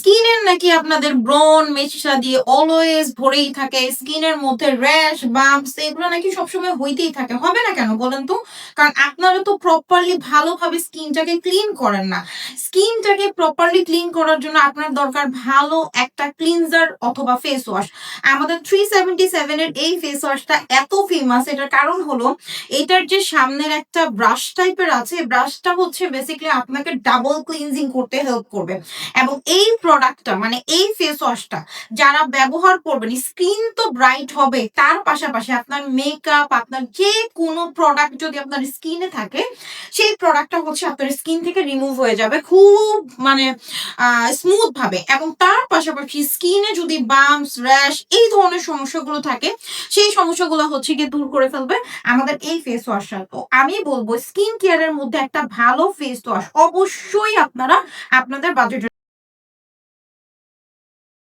স্কিনের নাকি আপনাদের ব্রণ, মেচেসা দিয়ে অলওয়েজ ভরেই থাকে। স্কিনের মধ্যে র‍্যাশ, বাম্পস এগুলো নাকি সবসময় হইতেই থাকে। হবে না কেন বলেন তো? কারণ আপনারা তো প্রপারলি ভালোভাবে স্কিনটাকে ক্লিন করেন না। স্কিনটাকে প্রপারলি ক্লিন করার জন্য আপনার দরকার ভালো একটা ক্লিনজার অথবা ফেস ওয়াশ। আমাদের 377 এর এই ফেস ওয়াশটা এত ফেমাস এটার কারণ হলো এটার যে সামনের একটা ব্রাশ টাইপের আছে, ব্রাশটা হচ্ছে বেসিক্যালি আপনাকে ডাবল ক্লিনজিং করতে হেল্প করবে। এবং এই প্রোডাক্টটা মানে এই ফেস ওয়াশটা যারা ব্যবহার করবেন স্কিন তো ব্রাইট হবে তার পাশাপাশি আপনার মেকআপ আপনার যে কোনো প্রোডাক্ট যদি আপনার স্কিনে থাকে সেই প্রোডাক্টটা হচ্ছে আপনার স্কিন থেকে রিমুভ হয়ে যাবে খুব মানে স্মুথ ভাবে এবং তার পাশাপাশি স্কিনে যদি বাম্পস র্যাশ এই ধরনের সমস্যাগুলো থাকে সেই সমস্যাগুলো হচ্ছে গিয়ে দূর করে ফেলবে আমাদের এই ফেস ওয়াশটা। তো আমি বলবো স্কিন কেয়ারের মধ্যে একটা ভালো ফেস ওয়াশ অবশ্যই আপনারা আপনাদের বাজেট